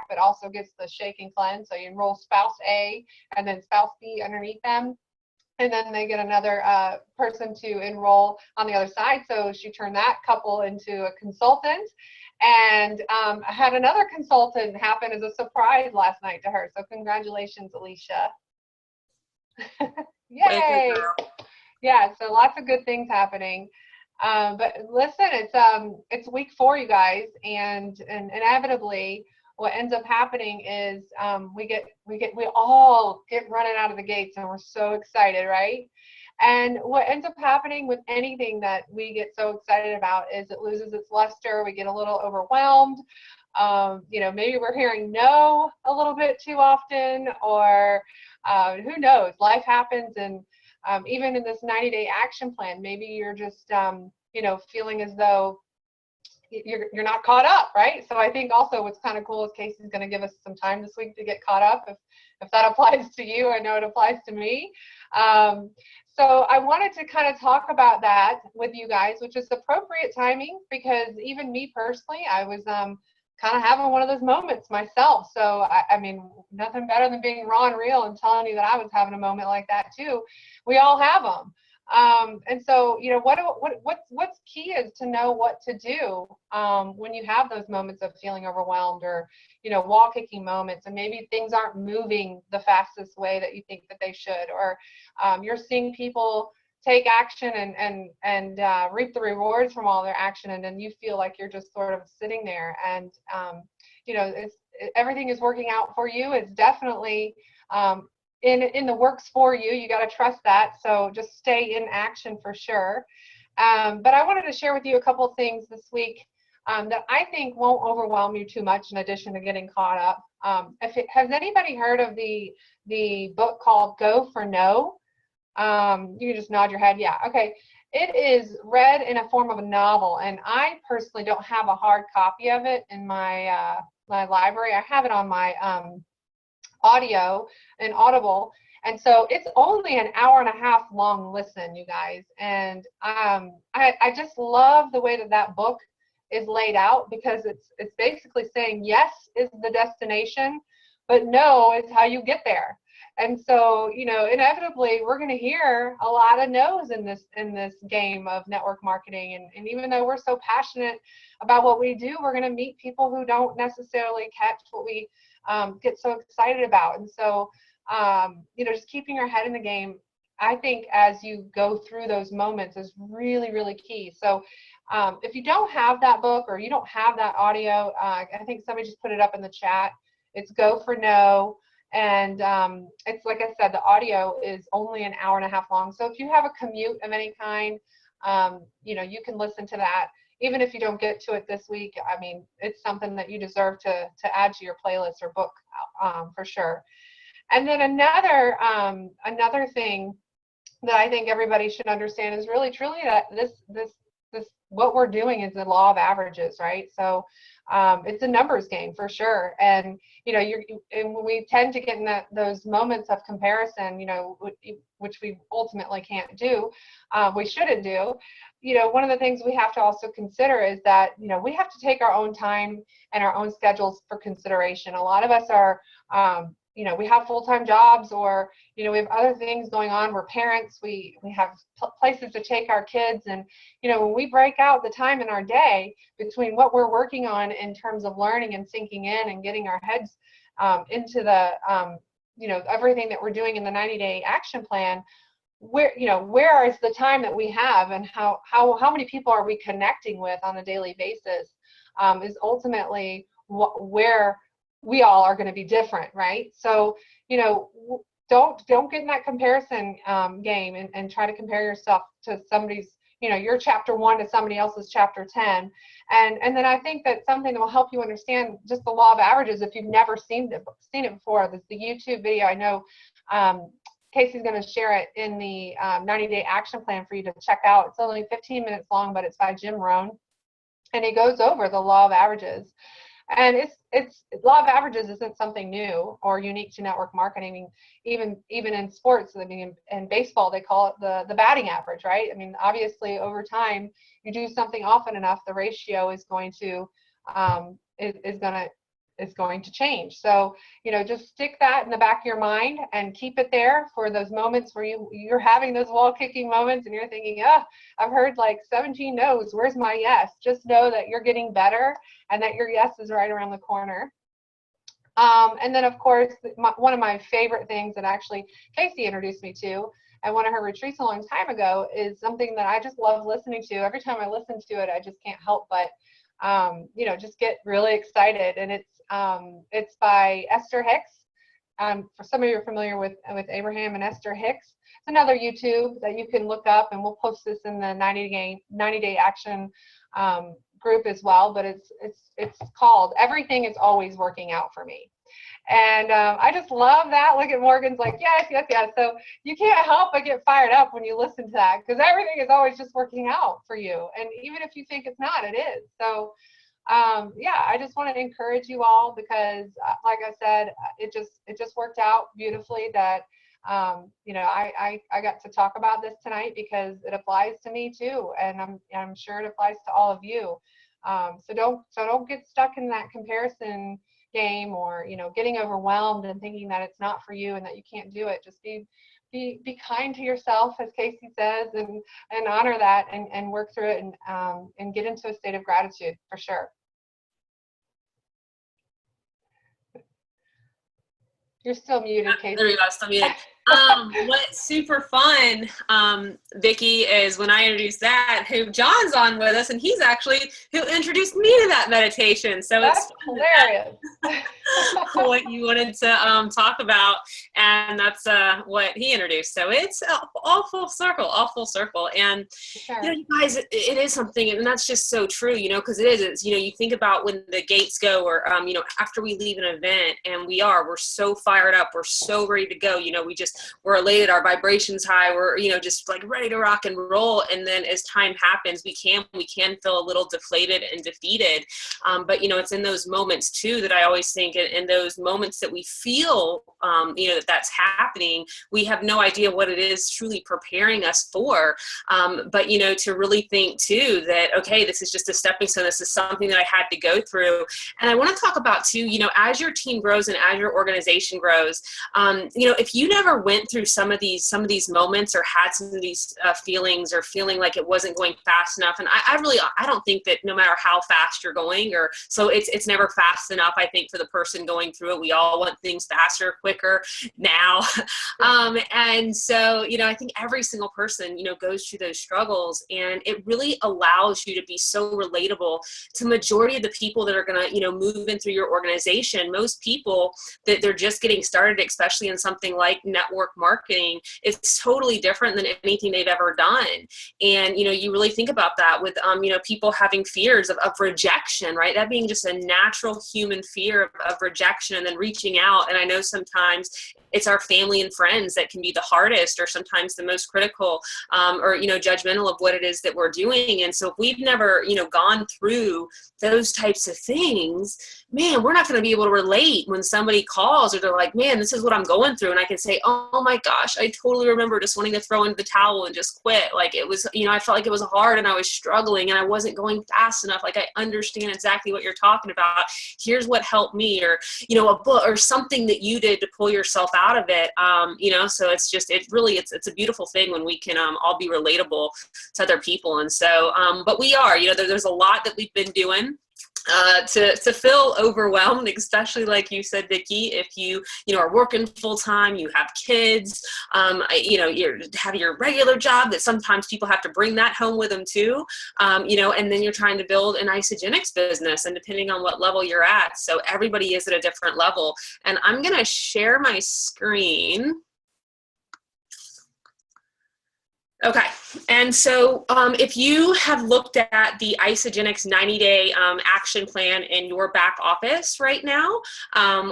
but also gets the shake and cleanse. So you enroll spouse A and then spouse B underneath them. And then they get another person to enroll on the other side. So she turned that couple into a consultant. And I had another consultant happen as a surprise last night to her. So congratulations, Alicia. Yay. Yeah, so lots of good things happening. But listen, it's week 4, you guys, and inevitably what ends up happening is we all get running out of the gates, and we're so excited, right? And what ends up happening with anything that we get so excited about is it loses its luster. We get a little overwhelmed. Maybe we're hearing no a little bit too often, or who knows? Life happens, and even in this 90-day action plan, maybe you're just feeling as though you're not caught up, right? So I think also what's kind of cool is Casey's going to give us some time this week to get caught up if that applies to you. I know it applies to me. So I wanted to kind of talk about that with you guys, which is appropriate timing, because even me personally, I was kind of having one of those moments myself. So I mean, nothing better than being raw and real and telling you that I was having a moment like that too. We all have them. And so, what's key is to know what to do when you have those moments of feeling overwhelmed, or, wall kicking moments, and maybe things aren't moving the fastest way that you think that they should, or you're seeing people take action and reap the rewards from all their action, and then you feel like you're just sort of sitting there, and everything is working out for you. It's definitely in the works for you. You got to trust that. So just stay in action for sure. But I wanted to share with you a couple of things this week that I think won't overwhelm you too much, in addition to getting caught up. Has anybody heard of the book called Go for No? You can just nod your head. Yeah. Okay. It is read in a form of a novel, and I personally don't have a hard copy of it in my library. I have it on my audio and Audible, and so it's only an hour and a half long listen, you guys. And I just love the way that book is laid out, because it's basically saying yes is the destination, but no is how you get there. And so, inevitably, we're going to hear a lot of no's in this game of network marketing. And even though we're so passionate about what we do, we're going to meet people who don't necessarily catch what we get so excited about. And so, just keeping your head in the game, I think, as you go through those moments is really, really key. So if you don't have that book, or you don't have that audio, I think somebody just put it up in the chat. It's Go for No. And it's, like I said, the audio is only an hour and a half long. So if you have a commute of any kind, you can listen to that. Even if you don't get to it this week, I mean, it's something that you deserve to add to your playlist or book for sure. And then another thing that I think everybody should understand is really truly that this what we're doing is the law of averages, right? So it's a numbers game for sure. And and we tend to get in those moments of comparison, which we ultimately can't do, we shouldn't do. One of the things we have to also consider is that we have to take our own time and our own schedules for consideration. A lot of us are we have full-time jobs, or we have other things going on. We're parents. We have places to take our kids, and when we break out the time in our day between what we're working on in terms of learning and sinking in and getting our heads into the everything that we're doing in the 90-day action plan, where is the time that we have, and how many people are we connecting with on a daily basis is ultimately where we all are going to be different, right? So, don't get in that comparison game and try to compare yourself to somebody's, your chapter 1 to somebody else's chapter 10. And then I think that something that will help you understand just the law of averages, if you've never seen it before, there's the YouTube video. I know Casey's going to share it in the 90-day action plan for you to check out. It's only 15 minutes long, but it's by Jim Rohn, and he goes over the law of averages. And it's law of averages isn't something new or unique to network marketing. Even in sports, I mean, in baseball, they call it the batting average, right? I mean, obviously, over time, you do something often enough, the ratio is going to is going to change. So, just stick that in the back of your mind and keep it there for those moments where you're having those wall kicking moments and you're thinking, I've heard like 17 no's, where's my yes? Just know that you're getting better and that your yes is right around the corner. And then, of course, one of my favorite things that actually Casey introduced me to at one of her retreats a long time ago is something that I just love listening to. Every time I listen to it, I just can't help but, just get really excited. And it's by Esther Hicks. For some of you are familiar with Abraham and Esther Hicks. It's another YouTube that you can look up, and we'll post this in the 90-day action group as well. But it's called "Everything is Always Working Out for Me." And I just love that. Look at Morgan's like, yes, yes, yes. So you can't help but get fired up when you listen to that, because everything is always just working out for you. And even if you think it's not, it is. So I just want to encourage you all, because like I said, it just worked out beautifully that I got to talk about this tonight, because it applies to me too, and I'm sure it applies to all of you. So don't get stuck in that comparison game, or getting overwhelmed and thinking that it's not for you and that you can't do it. Just be kind to yourself, as Casey says, and honor that, and work through it, and get into a state of gratitude for sure. You're still muted, Casey. There we go, still muted. What's super fun, Vicki, is when I introduced that, who John's on with us, and he's actually who introduced me to that meditation. So that's hilarious. What you wanted to talk about, and that's what he introduced. So it's all full circle. And sure. You guys, it is something, and that's just so true, because it is. It's, you think about when the gates go, or after we leave an event, and we're so fired up, we're so ready to go. We're elated, our vibrations high, we're just like ready to rock and roll. And then as time happens, we can feel a little deflated and defeated. But it's in those moments too that I always think, in those moments that we feel that's happening, we have no idea what it is truly preparing us for. But to really think too that, okay, this is just a stepping stone, this is something that I had to go through. And I want to talk about too, as your team grows and as your organization grows, if you never went through some of these moments, or had some of these feelings, or feeling like it wasn't going fast enough, and I don't think that no matter how fast you're going, or so it's never fast enough. I think for the person going through it, we all want things faster, quicker now. And so I think every single person goes through those struggles, and it really allows you to be so relatable to majority of the people that are going to move in through your organization. Most people that they're just getting started, especially in something like network marketing, it's totally different than anything they've ever done. And you really think about that with people having fears of rejection, right? That being just a natural human fear of rejection, and then reaching out. And I know sometimes it's our family and friends that can be the hardest, or sometimes the most critical, or judgmental of what it is that we're doing. And so if we've never gone through those types of things, man, we're not going to be able to relate when somebody calls, or they're like, man, this is what I'm going through. And I can say, oh my gosh, I totally remember just wanting to throw into the towel and just quit. Like it was, I felt like it was hard, and I was struggling, and I wasn't going fast enough. Like, I understand exactly what you're talking about. Here's what helped me, or, a book or something that you did to pull yourself out of it. So it's just, it's a beautiful thing when we can all be relatable to other people. And so, but we are, there's a lot that we've been doing to feel overwhelmed, especially like you said, Vicki, if you are working full time, you have kids, you have your regular job that sometimes people have to bring that home with them too, and then you're trying to build an Isagenix business, and depending on what level you're at. So everybody is at a different level. And I'm going to share my screen. Okay, and so if you have looked at the Isagenix 90-day action plan in your back office right now,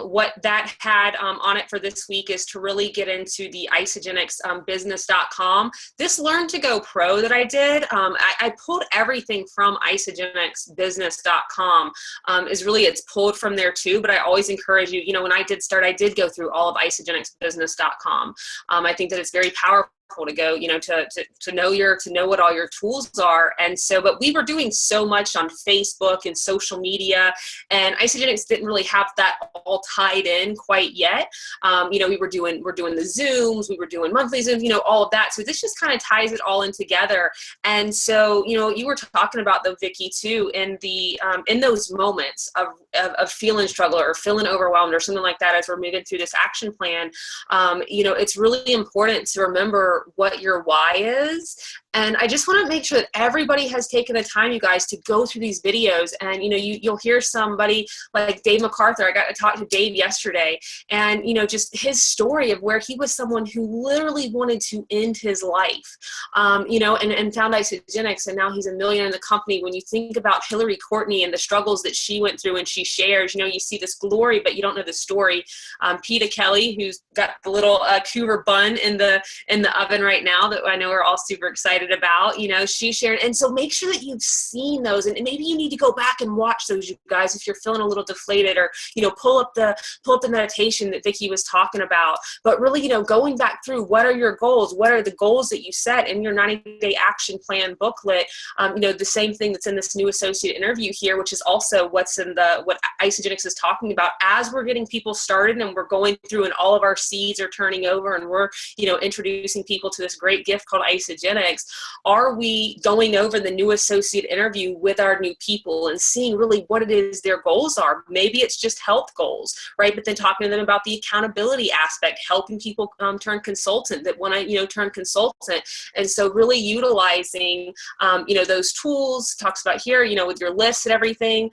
what that had on it for this week is to really get into the isagenixbusiness.com. This Learn to Go Pro that I did, I pulled everything from isagenixbusiness.com. It's pulled from there too, but I always encourage you, when I did start, I did go through all of isagenixbusiness.com. I think that it's very powerful to go, you know, to know what all your tools are. And so, but we were doing so much on Facebook and social media, and Isagenix didn't really have that all tied in quite yet. You know, we're doing the Zooms, we were doing monthly Zooms, you know, all of that. So this just kind of ties it all in together. And so, you know, you were talking about though, Vicki, too, in those moments of feeling struggle or feeling overwhelmed or something like that as we're moving through this action plan. You know, it's really important to remember what your why is. And I just want to make sure that everybody has taken the time, you guys, to go through these videos. And, you know, you'll hear somebody like Dave MacArthur. I got to talk to Dave yesterday, and, you know, just his story of where he was someone who literally wanted to end his life, you know, and found Isagenix, and now he's a millionaire in the company. When you think about Hillary Courtney and the struggles that she went through and she shares, you know, you see this glory, but you don't know the story. Peta Kelly, who's got the little cougar bun in the oven right now that I know we're all super excited about, you know, she shared. And so make sure that you've seen those, and maybe you need to go back and watch those, you guys, if you're feeling a little deflated, or, you know, pull up the meditation that Vicki was talking about. But really, you know, going back through, what are your goals? What are the goals that you set in your 90-day action plan booklet? You know, the same thing that's in this new associate interview here, which is also what's in what Isagenix is talking about as we're getting people started and we're going through and all of our seeds are turning over and we're, you know, introducing people to this great gift called Isagenix. Are we going over the new associate interview with our new people and seeing really what it is their goals are? Maybe it's just health goals, right? But then talking to them about the accountability aspect, helping people turn consultant that want to, you know, turn consultant. And so really utilizing, you know, those tools, talks about here, you know, with your lists and everything.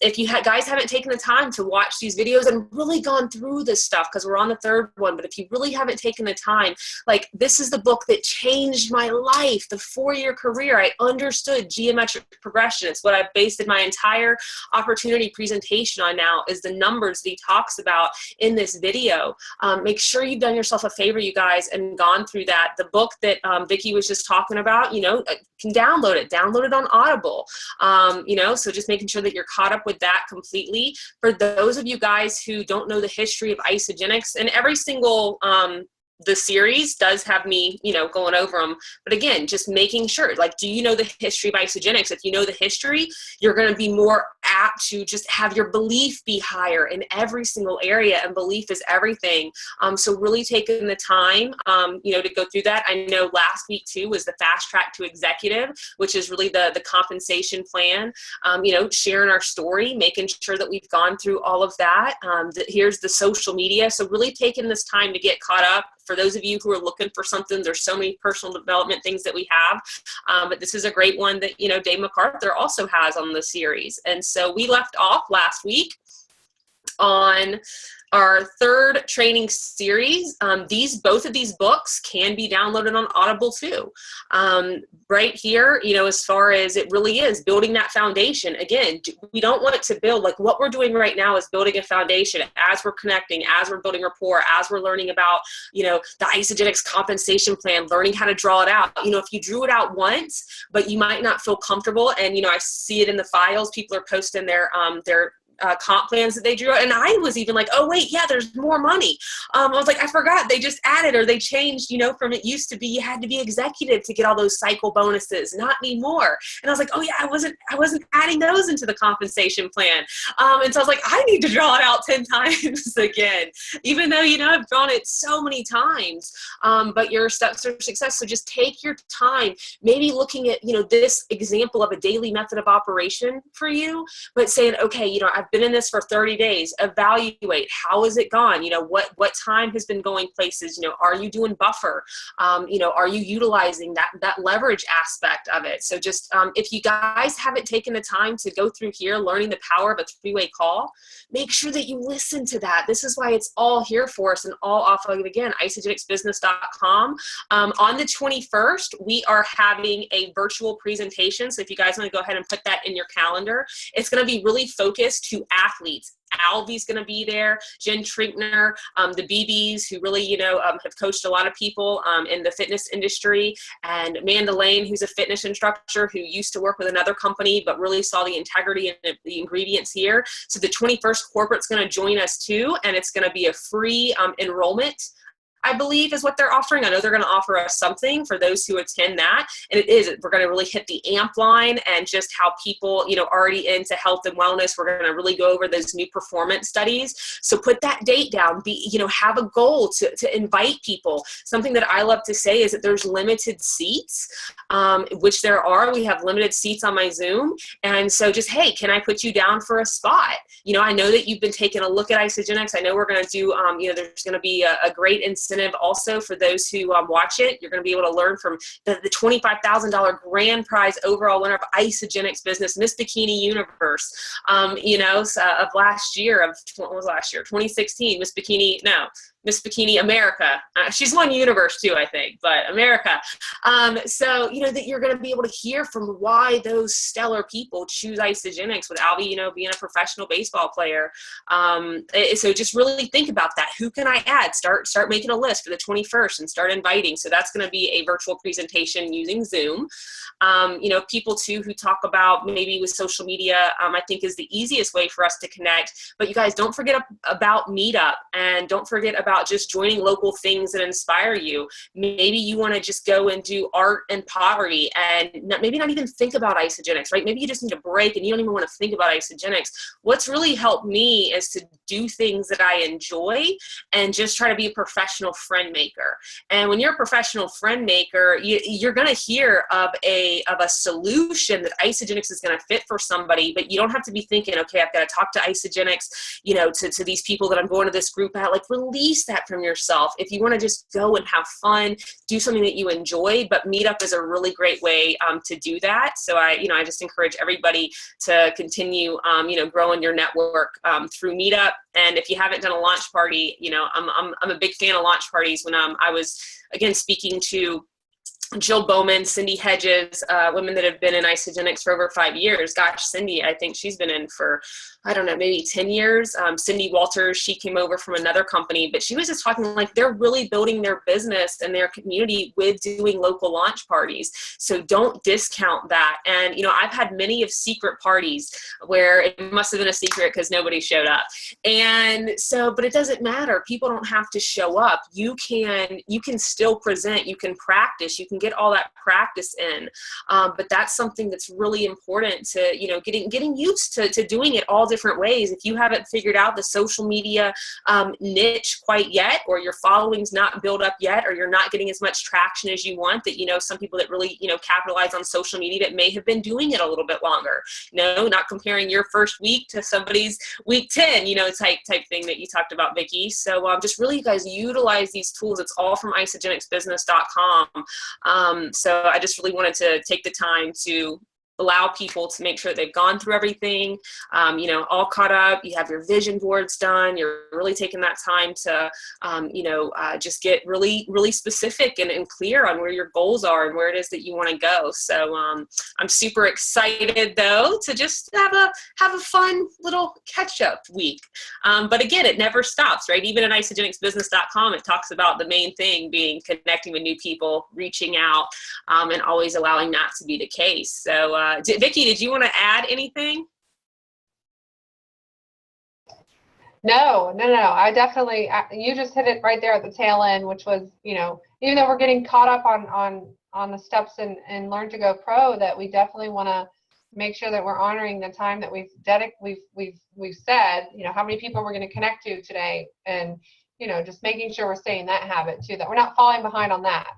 If you guys haven't taken the time to watch these videos and really gone through this stuff, because we're on the third one, but if you really haven't taken the time, like, this is the book that changed my life, the 4-year career. I understood geometric progression. It's what I've based my entire opportunity presentation on now, is the numbers that he talks about in this video. Make sure you've done yourself a favor, you guys, and gone through that. The book that Vicki was just talking about, you know, can download it on Audible. You know, so just making sure that you're caught up with that completely. For those of you guys who don't know the history of Isagenix, and every single the series does have me, you know, going over them. But again, just making sure, like, do you know the history of Isagenix? If you know the history, you're going to be more apt to just have your belief be higher in every single area, and belief is everything. So really taking the time, you know, to go through that. I know last week too was the fast track to executive, which is really the compensation plan, you know, sharing our story, making sure that we've gone through all of that. Here's the social media. So really taking this time to get caught up. For those of you who are looking for something, there's so many personal development things that we have, but this is a great one that, you know, Dave MacArthur also has on the series. And so we left off last week on our third training series. Both of these books can be downloaded on Audible too. Right here, you know, as far as it really is building that foundation. Again, we don't want it to build, like what we're doing right now is building a foundation as we're connecting, as we're building rapport, as we're learning about, you know, the Isagenix compensation plan, learning how to draw it out. You know, if you drew it out once, but you might not feel comfortable, and, you know, I see it in the files, people are posting their comp plans that they drew, and I was even like, oh wait, yeah, there's more money. I was like, I forgot they just added, or they changed, you know, from it used to be you had to be executive to get all those cycle bonuses, not anymore. And I was like, oh yeah, I wasn't adding those into the compensation plan. And so I was like, I need to draw it out 10 times again, even though, you know, I've drawn it so many times. But your steps are success. So just take your time, maybe looking at, you know, this example of a daily method of operation for you, but saying, okay, you know, I've been in this for 30 days, evaluate, how has it gone? You know, what time has been going places? You know, are you doing buffer? You know, are you utilizing that leverage aspect of it? So just, if you guys haven't taken the time to go through here, learning the power of a 3-way call, make sure that you listen to that. This is why it's all here for us, and all off of, again, isagenixbusiness.com. On the 21st, we are having a virtual presentation. So if you guys want to go ahead and put that in your calendar, it's going to be really focused to athletes. Alvy's going to be there, Jen Trinkner, the BBs, who really, you know, have coached a lot of people in the fitness industry, and Amanda Lane, who's a fitness instructor who used to work with another company but really saw the integrity and the ingredients here. So the 21st corporate's going to join us too, and it's going to be a free enrollment. I believe is what they're offering. I know they're going to offer us something for those who attend that. And it is, we're going to really hit the AMP line and just how people, already into health and wellness, we're going to really go over those new performance studies. So put that date down, have a goal to invite people. Something that I love to say is that there's limited seats, which there are. We have limited seats on my Zoom. And so just, hey, can I put you down for a spot? I know that you've been taking a look at Isagenix. I know we're going to do, there's going to be a great incentive also for those who watch it. You're going to be able to learn from the $25,000 grand prize overall winner of Isagenix Business, Miss Bikini Universe, of last year, what was last year? 2016, Miss Bikini America. She's won Universe too, I think, but America. So, that you're going to be able to hear from why those stellar people choose Isagenix, with Albie, being a professional baseball player. So just really think about that. Who can I add? Start making a list for the 21st and start inviting. So that's going to be a virtual presentation using Zoom. People too who talk about maybe with social media, I think is the easiest way for us to connect. But you guys, don't forget about Meetup, and don't forget about just joining local things that inspire you. Maybe you want to just go and do art and pottery and maybe not even think about Isagenix, right? Maybe you just need a break and you don't even want to think about Isagenix. What's really helped me is to do things that I enjoy and just try to be a professional friend maker. And when you're a professional friend maker, you're going to hear of a solution that Isagenix is going to fit for somebody, but you don't have to be thinking, okay, I've got to talk to Isagenix, to these people that I'm going to this group at. Like, release that from yourself. If you want to just go and have fun, do something that you enjoy, but Meetup is a really great way to do that. So I just encourage everybody to continue, growing your network through Meetup. And if you haven't done a launch party, I'm a big fan of launch parties. When I was, again, speaking to Jill Bowman, Cindy Hedges, women that have been in Isagenix for over 5 years. Gosh, Cindy, I think she's been in for, I don't know, maybe 10 years. Cindy Walters, she came over from another company, but she was just talking like they're really building their business and their community with doing local launch parties. So don't discount that. And, I've had many of secret parties where it must have been a secret because nobody showed up. And so, but it doesn't matter. People don't have to show up. You can still present, you can practice, you can get all that practice in. But that's something that's really important to, getting used to doing it all different ways. If you haven't figured out the social media niche quite yet, or your following's not built up yet, or you're not getting as much traction as you want, that, some people that really, capitalize on social media that may have been doing it a little bit longer, not comparing your first week to somebody's week 10, type thing that you talked about, Vicki. So just really, you guys, utilize these tools. It's all from isagenixbusiness.com. So I just really wanted to take the time to allow people to make sure they've gone through everything, all caught up. You have your vision boards done. You're really taking that time to, just get really, really specific and clear on where your goals are and where it is that you want to go. So I'm super excited though to just have a fun little catch-up week. But again, it never stops, right? Even at isagenixbusiness.com, it talks about the main thing being connecting with new people, reaching out, and always allowing that to be the case. So Vicki, did you want to add anything? No. I definitely, you just hit it right there at the tail end, which was, even though we're getting caught up on the steps and Learn to Go Pro, that we definitely want to make sure that we're honoring the time that we've said, how many people we're going to connect to today, and, just making sure we're staying that habit too, that we're not falling behind on that.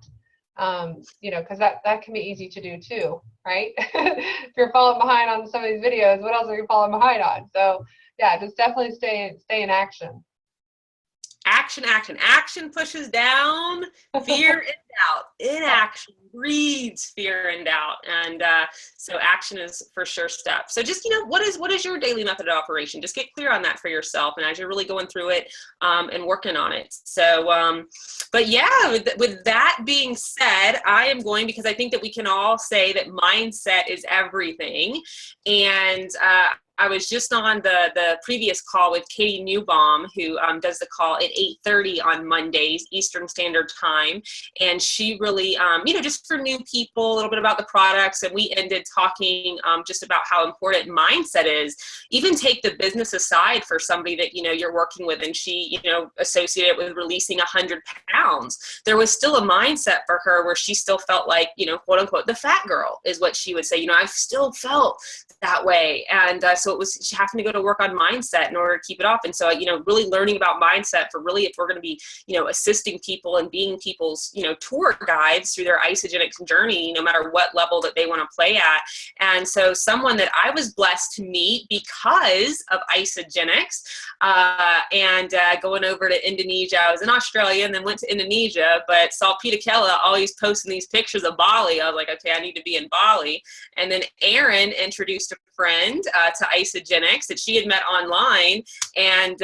Because that can be easy to do too, right? If you're falling behind on some of these videos, what else are you falling behind on? So yeah, just definitely stay in action. Action pushes down fear and doubt. Inaction breeds fear and doubt. And so action is for sure step. So just, what is your daily method of operation? Just get clear on that for yourself. And as you're really going through it and working on it. So, but yeah, with that being said, I am going, because I think that we can all say that mindset is everything. And I was just on the previous call with Katie Newbaum, who does the call at 8:30 on Mondays, Eastern Standard Time. And she really, just for new people, a little bit about the products. And we ended talking just about how important mindset is. Even take the business aside for somebody that, you're working with, and she, associated with releasing 100 pounds. There was still a mindset for her where she still felt like, quote unquote, the fat girl is what she would say. I've still felt that way. And so it was having to go to work on mindset in order to keep it off. And so, really learning about mindset for really, if we're going to be, assisting people and being people's, tour guides through their isogenic journey, no matter what level that they want to play at. And so someone that I was blessed to meet because of Isogenics and going over to Indonesia. I was in Australia and then went to Indonesia, but saw Peter Kella always posting these pictures of Bali. I was like, okay, I need to be in Bali. And then Erin introduced a friend to Isogenics that she had met online, and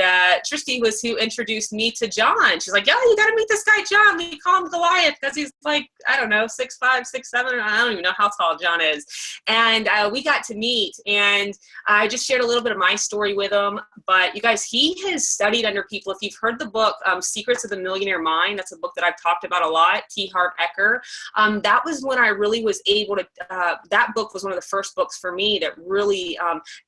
Tristy was who introduced me to John. She's like, "Yeah, you got to meet this guy John. We call him Goliath because he's like, I don't know, 6'5", 6'7". I don't even know how tall John is." And we got to meet, and I just shared a little bit of my story with him. But you guys, he has studied under people. If you've heard the book Secrets of the Millionaire Mind, that's a book that I've talked about a lot. T. Harv Eker. That was when I really was able to. That book was one of the first books for me that really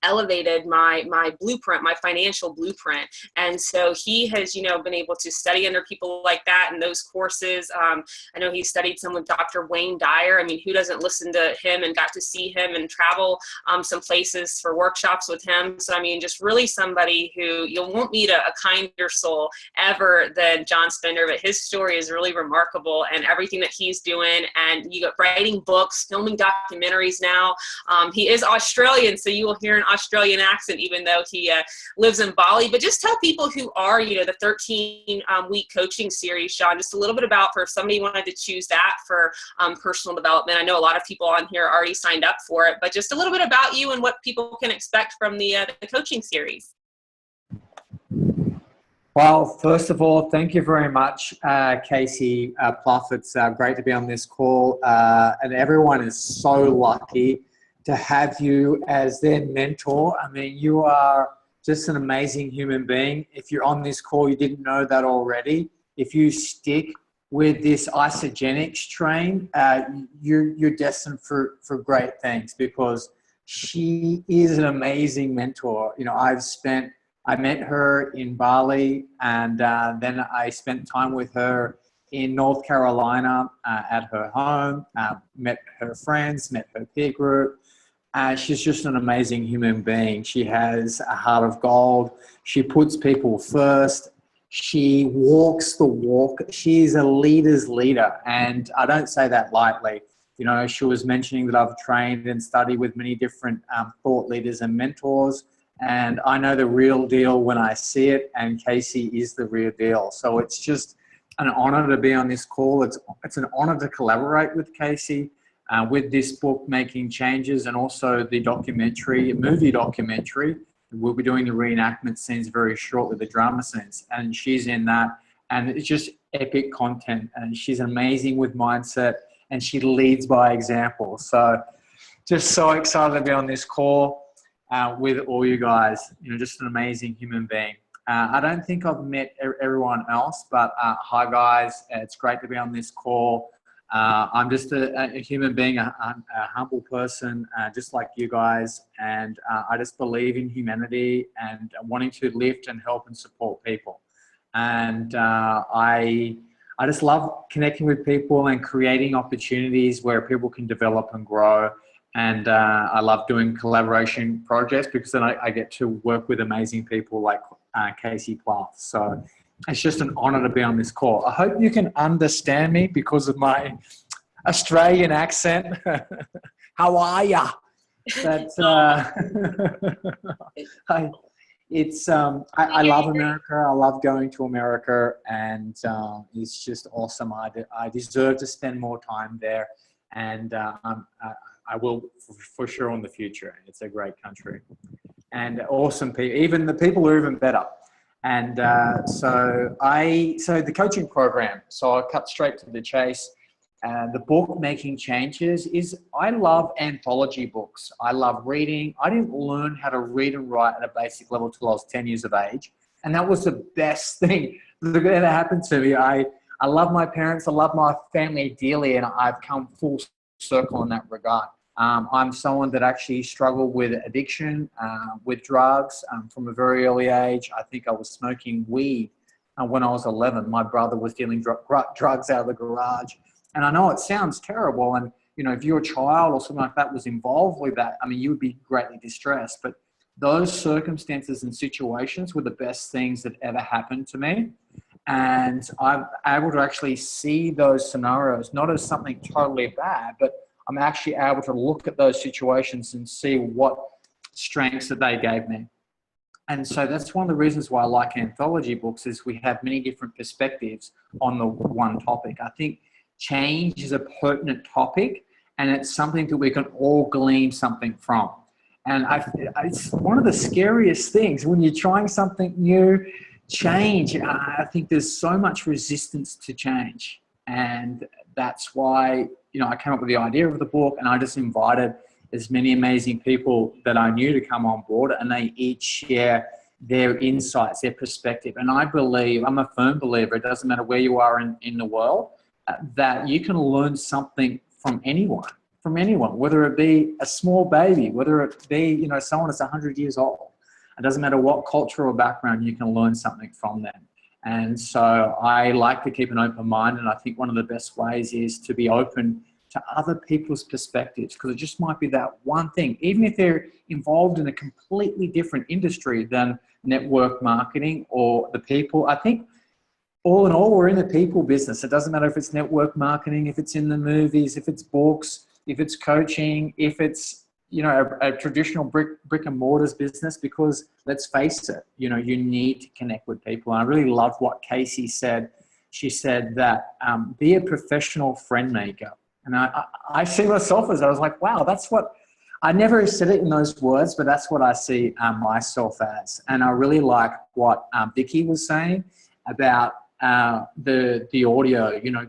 elevated my blueprint, my financial blueprint. And so he has, been able to study under people like that in those courses. I know he studied some with Dr. Wayne Dyer. I mean, who doesn't listen to him and got to see him and travel some places for workshops with him? So, I mean, just really somebody who you won't meet a kinder soul ever than John Spender, but his story is really remarkable, and everything that he's doing, and writing books, filming documentaries now. He is Australian, so you will hear an Australian accent, even though he lives in Bali. But just tell people who are, the 13-week coaching series, Sean, just a little bit about, for if somebody wanted to choose that for personal development. I know a lot of people on here already signed up for it, but just a little bit about you and what people can expect from the coaching series. Well, first of all, thank you very much, Casey Plouffe. It's great to be on this call, and everyone is so lucky to have you as their mentor. I mean, you are just an amazing human being. If you're on this call, you didn't know that already. If you stick with this Isogenics train, you're destined for great things, because she is an amazing mentor. I met her in Bali, and then I spent time with her in North Carolina at her home, met her friends, met her peer group. She's just an amazing human being. She has a heart of gold. She puts people first. She walks the walk. She's a leader's leader, and I don't say that lightly. She was mentioning that I've trained and studied with many different thought leaders and mentors, and I know the real deal when I see it, and Casey is the real deal. So it's just an honor to be on this call. It's an honor to collaborate with Casey with this book, Making Changes, and also the movie documentary. We'll be doing the reenactment scenes very shortly, the drama scenes, and she's in that, and it's just epic content, and she's amazing with mindset, and she leads by example. So just so excited to be on this call with all you guys. Just an amazing human being. I don't think I've met everyone else, but hi guys, it's great to be on this call. I'm just a human being, a humble person, just like you guys, and I just believe in humanity and wanting to lift and help and support people. And I just love connecting with people and creating opportunities where people can develop and grow. And I love doing collaboration projects, because then I get to work with amazing people like Casey Plouffe. So it's just an honor to be on this call. I hope you can understand me because of my Australian accent. How are ya? But I love America. I love going to America, and it's just awesome. I deserve to spend more time there, and I will for sure in the future. It's a great country and awesome people. Even the people are even better. And so the coaching program, so I'll cut straight to the chase. the book Making Changes is, I love anthology books. I love reading. I didn't learn how to read and write at a basic level till I was 10 years of age. And that was the best thing that ever happened to me. I love my parents. I love my family dearly, and I've come full circle in that regard. I'm someone that actually struggled with addiction, with drugs from a very early age. I think I was smoking weed when I was 11. My brother was dealing drugs out of the garage. And I know it sounds terrible. And, you know, if your child or something like that was involved with that, I mean, you would be greatly distressed. But those circumstances and situations were the best things that ever happened to me. And I'm able to actually see those scenarios, not as something totally bad, but I'm actually able to look at those situations and see what strengths that they gave me. And so that's one of the reasons why I like anthology books, is we have many different perspectives on the one topic. I think change is a pertinent topic, and it's something that we can all glean something from. And it's one of the scariest things when you're trying something new. Change, I think there's so much resistance to change. And that's why, you know, I came up with the idea of the book, and I just invited as many amazing people that I knew to come on board, and they each share their insights, their perspective. And I believe, I'm a firm believer, it doesn't matter where you are in the world, that you can learn something from anyone, whether it be a small baby, whether it be, you know, someone that's 100 years old. It doesn't matter what culture or background, you can learn something from them. And so I like to keep an open mind, and I think one of the best ways is to be open to other people's perspectives, because it just might be that one thing, even if they're involved in a completely different industry than network marketing or the people. I think all in all, we're in the people business. It doesn't matter if it's network marketing, if it's in the movies, if it's books, if it's coaching, if it's, you know, a traditional brick and mortars business, because let's face it, you know, you need to connect with people. And I really love what Casey said. She said that be a professional friend maker. And I see myself as, I was like, wow, that's what, I never said it in those words, but that's what I see myself as. And I really like what Vicky was saying about the audio, you know,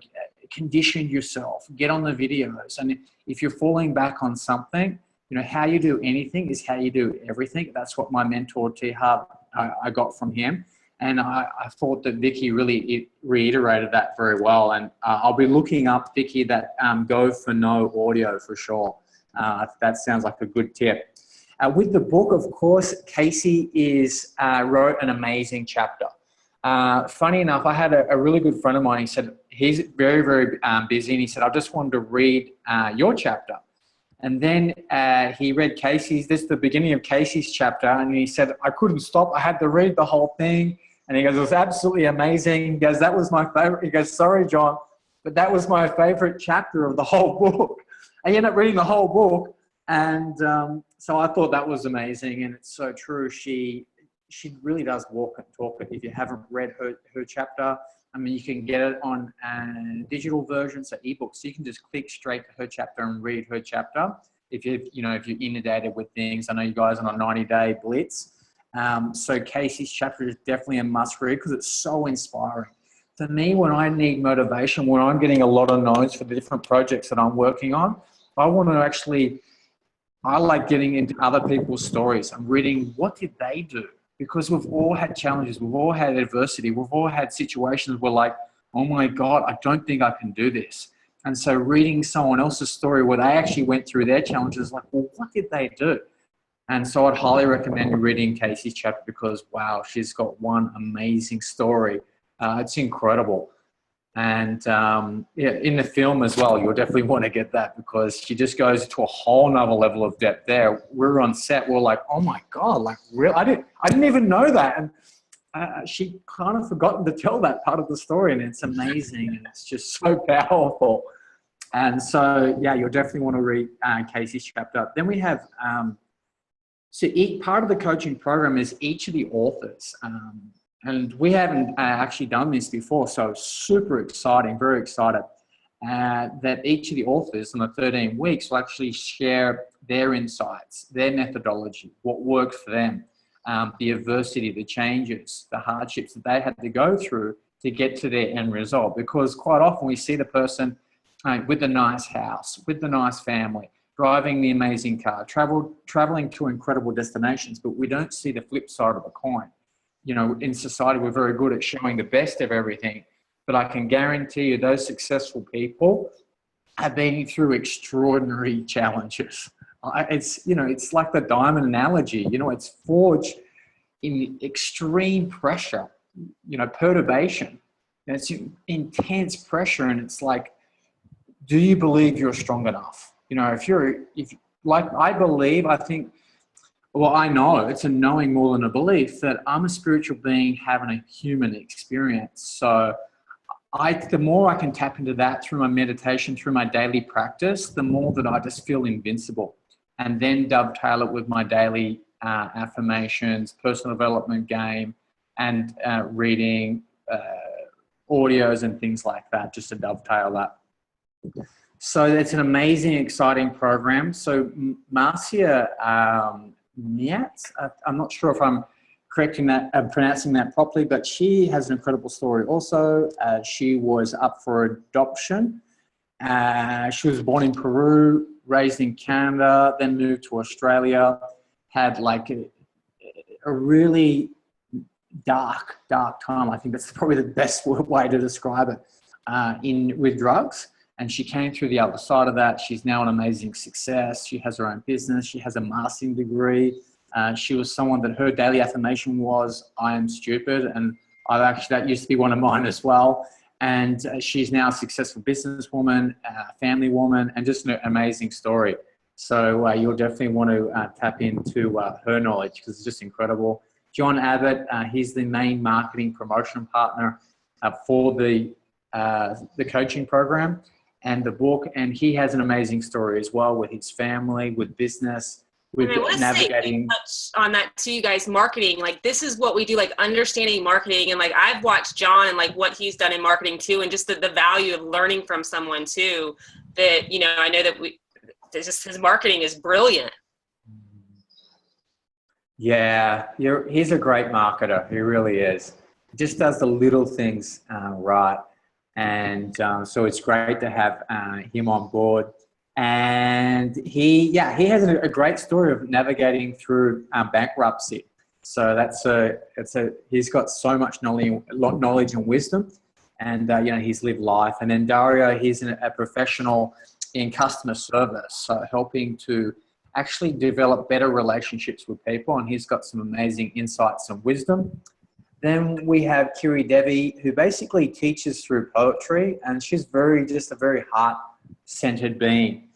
condition yourself, get on the videos. And if you're falling back on something, you know, how you do anything is how you do everything. That's what my mentor, T Hub, I got from him. And I thought that Vicky really reiterated that very well. And I'll be looking up, Vicky, that Go for No audio for sure. That sounds like a good tip. With the book, of course, Casey wrote an amazing chapter. Funny enough, I had a really good friend of mine. He said, he's very, very busy. And he said, I just wanted to read your chapter. And then he read Casey's, this is the beginning of Casey's chapter. And he said, I couldn't stop. I had to read the whole thing. And he goes, it was absolutely amazing. He goes, that was my favorite. He goes, sorry, John, but that was my favorite chapter of the whole book. I ended up reading the whole book. And so I thought that was amazing. And it's so true. She really does walk and talk it. If you haven't read her chapter, I mean, you can get it on a digital version, so ebooks. So you can just click straight to her chapter and read her chapter. If you're inundated with things, I know you guys are on a 90-day blitz. So Casey's chapter is definitely a must read because it's so inspiring. For me, when I need motivation, when I'm getting a lot of no's for the different projects that I'm working on, I like getting into other people's stories. I'm reading, what did they do? Because we've all had challenges, we've all had adversity, we've all had situations where like, oh my God, I don't think I can do this. And so reading someone else's story where they actually went through their challenges, like, well, what did they do? And so I'd highly recommend reading Casey's chapter because, wow, she's got one amazing story. It's incredible. And in the film as well, you'll definitely want to get that because she just goes to a whole nother level of depth there. We're on set, we're like, oh my God, like real, I didn't even know that. And she kind of forgotten to tell that part of the story, and it's amazing and it's just so powerful. And so, yeah, you'll definitely want to read Casey's chapter. Then we have, so each part of the coaching program is each of the authors. And we haven't actually done this before, so super exciting, very excited that each of the authors in the 13 weeks will actually share their insights, their methodology, what worked for them, the adversity, the changes, the hardships that they had to go through to get to their end result. Because quite often we see the person with the nice house, with the nice family, driving the amazing car, traveling to incredible destinations, but we don't see the flip side of the coin. You know, in society, we're very good at showing the best of everything, but I can guarantee you those successful people have been through extraordinary challenges. It's like the diamond analogy, it's forged in extreme pressure, perturbation. And it's intense pressure, and it's like, do you believe you're strong enough? I know it's a knowing more than a belief that I'm a spiritual being having a human experience. So the more I can tap into that through my meditation, through my daily practice, the more that I just feel invincible, and then dovetail it with my daily affirmations, personal development game, and reading audios and things like that, just to dovetail that. So it's an amazing, exciting program. So Marcia Niat, I'm not sure if I'm pronouncing that properly, but she has an incredible story also. She was up for adoption. She was born in Peru, raised in Canada, then moved to Australia, had like a really dark time. I think that's probably the best way to describe it, with drugs. And she came through the other side of that. She's now an amazing success. She has her own business. She has a master's degree. She was someone that her daily affirmation was, I am stupid. And that used to be one of mine as well. And she's now a successful businesswoman, family woman, and just an amazing story. So you'll definitely want to tap into her knowledge, because it's just incredible. John Abbott, he's the main marketing promotion partner for the coaching program and the book. And he has an amazing story as well with his family, with business, with navigating. Touch on that too, you guys, marketing. Like, this is what we do, like understanding marketing. And like, I've watched John and like what he's done in marketing too, and just the value of learning from someone too, that, I know that his marketing is brilliant. Yeah, he's a great marketer. He really is. He just does the little things right. And so it's great to have him on board. And he has a great story of navigating through bankruptcy. So he's got so much knowledge and wisdom, and he's lived life. And then Dario, he's a professional in customer service, so helping to actually develop better relationships with people, and he's got some amazing insights and wisdom. Then we have Kiri Devi, who basically teaches through poetry, and she's just a very heart-centered being.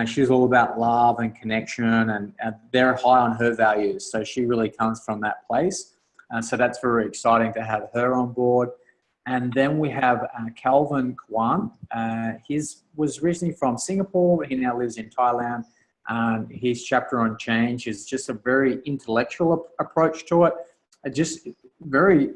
She's all about love and connection, and they're high on her values. So she really comes from that place. So that's very exciting to have her on board. And then we have Calvin Kwan. He was originally from Singapore, but he now lives in Thailand. His chapter on change is just a very intellectual approach to it, just very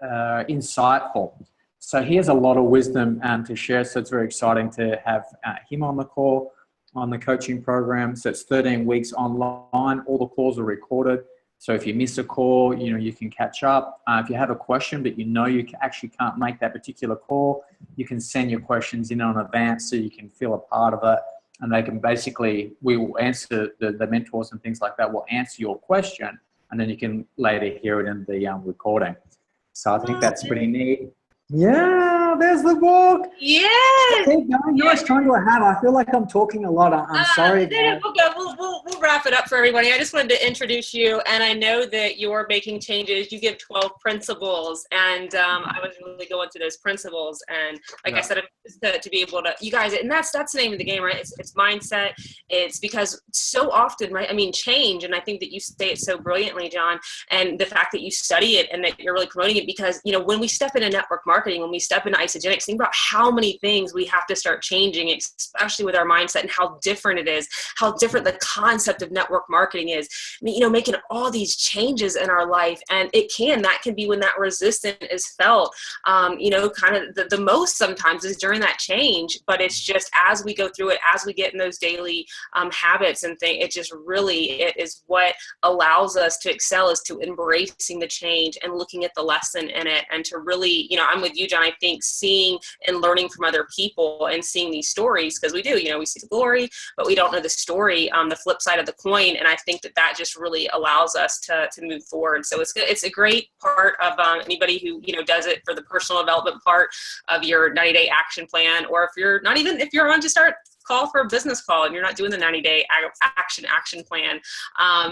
insightful. So he has a lot of wisdom to share. So it's very exciting to have him on the call, on the coaching program. So it's 13 weeks online. All the calls are recorded. So if you miss a call, you can catch up. If you have a question, but you actually can't make that particular call, you can send your questions in on advance so you can feel a part of it. And they can we will answer, the mentors and things like that will answer your question, and then you can later hear it in the recording. So I think that's pretty neat. Yeah, there's the book. Yeah. Keep going. You're trying to have. I feel like I'm talking a lot. I'm sorry. We'll wrap it up for everybody. I just wanted to introduce you, and I know that you're making changes. You give 12 principles, and I was really going through those principles. And like I said, to be able to, you guys, and that's the name of the game, right? It's mindset. It's because so often, right? I mean, change, and I think that you say it so brilliantly, John, and the fact that you study it and that you're really promoting it, because when we step into network marketing, when we step into Isagenix, think about how many things we have to start changing, especially with our mindset, and how different it is, how different the concept of network marketing is. I mean, making all these changes in our life, and that can be when that resistance is felt, kind of the most sometimes is during that change. But it's just as we go through it, as we get in those daily habits and things, it is what allows us to excel, is to embracing the change and looking at the lesson in it, and to really, I'm with you, John. I think seeing and learning from other people and seeing these stories, because we do, we see the glory, but we don't know the story, the flip side of the coin. And I think that just really allows us to move forward. So it's a great part of anybody who, does it for the personal development part of your 90-day action plan, or if you're on to start call for a business call and you're not doing the 90-day action plan.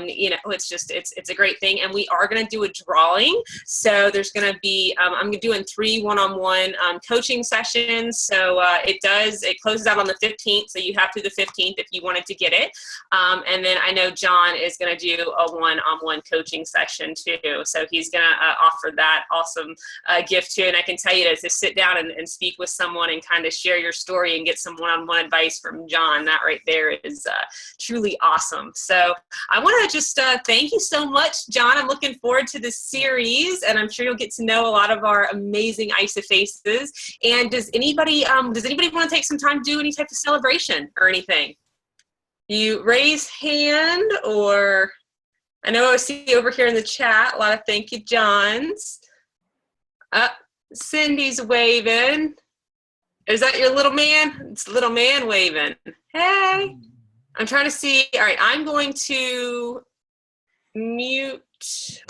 It's a great thing. And we are going to do a drawing. So there's going to be, I'm doing 3 one-on-one coaching sessions. So it closes out on the 15th. So you have through the 15th if you wanted to get it. And then I know John is going to do a one-on-one coaching session too. So he's going to offer that awesome gift too. And I can tell you to sit down and speak with someone and kind of share your story and get some one-on-one advice from John. That right there is truly awesome. So I want to just thank you so much, John. I'm looking forward to this series, and I'm sure you'll get to know a lot of our amazing ISA faces. And does anybody want to take some time to do any type of celebration or anything? You raise hand, or I know I see over here in the chat a lot of thank you, Johns. Cindy's waving. Is that your little man? It's little man waving. Hey, I'm trying to see. All right, I'm going to mute.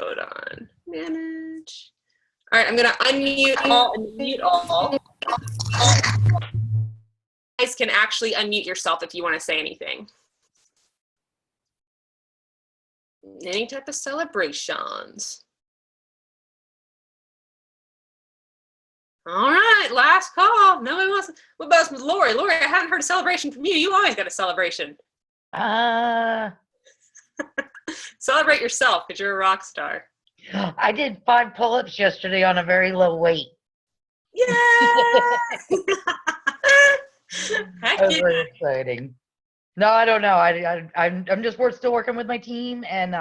Hold on. Manage. All right, I'm going to unmute all and mute all. You guys can actually unmute yourself if you want to say anything. Any type of celebrations. All right, last call. Nobody wants. What about Lori? Lori, I haven't heard a celebration from you. You always got a celebration. Celebrate yourself because you're a rock star. I did 5 pull-ups yesterday on a very low weight. Yeah. That was very exciting. No, I don't know. I'm just still working with my team, and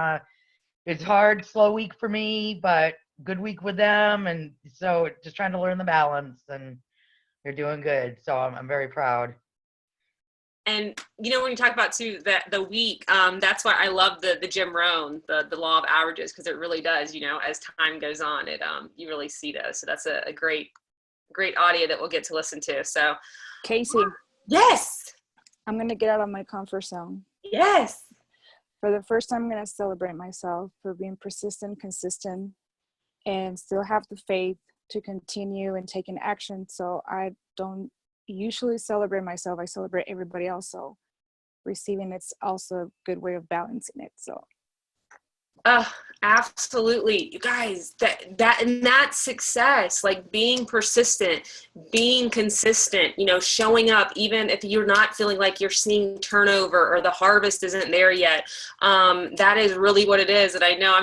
it's hard, slow week for me, but good week with them, and so just trying to learn the balance, and they're doing good. So I'm very proud. And when you talk about too the week, that's why I love the Jim Rohn, the law of averages, because it really does. As time goes on, it you really see those. So that's a great audio that we'll get to listen to. So, Casey. Yes. I'm gonna get out of my comfort zone. Yes. For the first time, I'm gonna celebrate myself for being persistent, consistent, and still have the faith to continue and taking action. So I don't usually celebrate myself. I celebrate everybody else. So receiving it's also a good way of balancing it. So absolutely, you guys, that success, like being persistent, being consistent, showing up even if you're not feeling like you're seeing turnover or the harvest isn't there yet. That is really what it is. And I know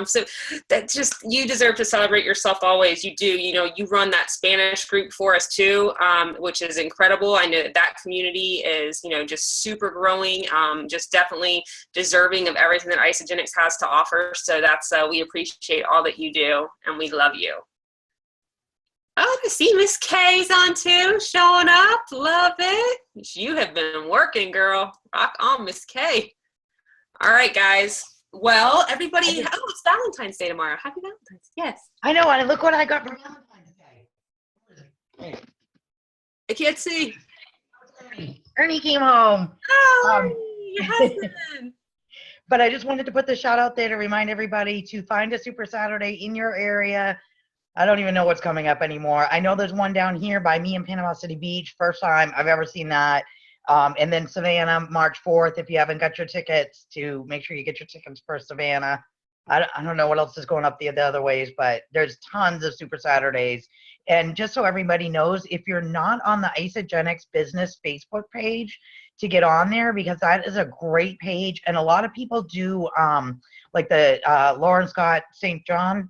you deserve to celebrate yourself always. You do. You run that Spanish group for us too, which is incredible. I know that community is just super growing, just definitely deserving of everything that Isagenix has to offer. So that's we appreciate all that you do, and we love you. Oh, I see Miss K's on too, showing up. Love it. You have been working, girl. Rock on, Miss K. All right, guys. Well, everybody, it's Valentine's Day tomorrow. Happy Valentine's. Yes. I know, and look what I got for Valentine's Day. I can't see. Ernie came home. Oh, your husband. But I just wanted to put the shout out there to remind everybody to find a Super Saturday in your area. I don't even know what's coming up anymore. I know there's one down here by me in Panama City Beach. First time I've ever seen that. And then Savannah, March 4th. If you haven't got your tickets, to make sure you get your tickets for Savannah. I don't know what else is going up the other ways, but there's tons of Super Saturdays. And just so everybody knows, if you're not on the Isagenix Business Facebook page, to get on there, because that is a great page. And a lot of people do, like the Lauren Scott St. John,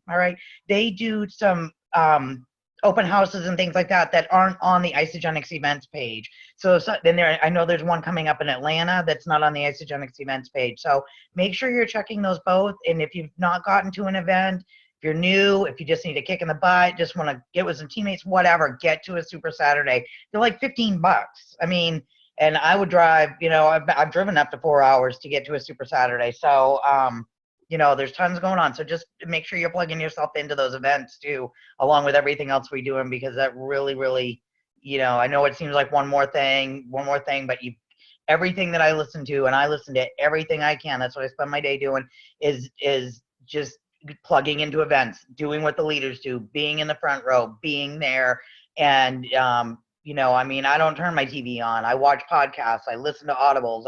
all right? They do some open houses and things like that aren't on the Isagenix events page. So then I know there's one coming up in Atlanta that's not on the Isagenix events page. So make sure you're checking those both. And if you've not gotten to an event, if you're new, if you just need a kick in the butt, just want to get with some teammates, whatever, get to a Super Saturday. They're like $15. I mean, and I would drive, I've driven up to 4 hours to get to a Super Saturday. So there's tons going on. So just make sure you're plugging yourself into those events too, along with everything else we're doing, because that really, really, I know it seems like one more thing, but everything that I listen to, and I listen to everything I can. That's what I spend my day doing is just plugging into events, doing what the leaders do, being in the front row, being there. And, I don't turn my TV on. I watch podcasts. I listen to audibles.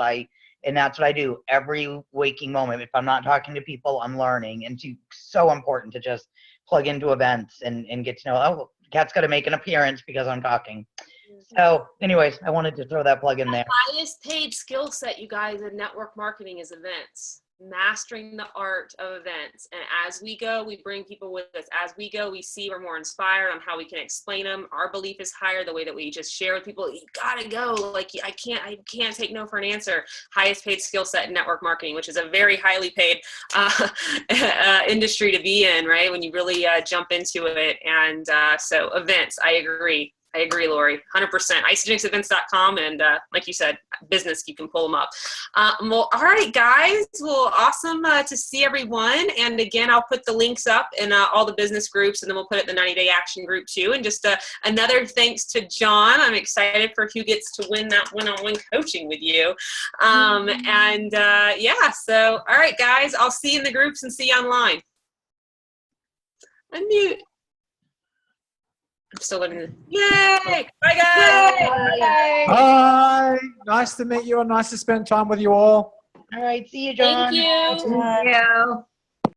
And that's what I do every waking moment. If I'm not talking to people, I'm learning. And it's so important to just plug into events and get to know, oh, Kat's got to make an appearance because I'm talking. So anyways, I wanted to throw that plug in there. The highest paid skill set, you guys, in network marketing is events. Mastering the art of events. And as we go, we bring people with us. As we go, we see we're more inspired on how we can explain them. Our belief is higher. The way that we just share with people, you gotta go. Like, I can't take no for an answer. Highest paid skill set in network marketing, which is a very highly paid industry to be in, right? When you really jump into it. And so events, I agree, Lori, 100%. Isagenixevents.com, and like you said, business, you can pull them up. Well, all right, guys. Well, awesome to see everyone. And again, I'll put the links up in all the business groups, and then we'll put it in the 90-day action group too. And just another thanks to John. I'm excited for who gets to win that one-on-one coaching with you. Yeah, so all right, guys, I'll see you in the groups and see you online. Unmute. I'm still living in. Yay! Bye, guys! Bye. Bye. Nice to meet you and nice to spend time with you all. All right. See you, John. Thank you. Bye.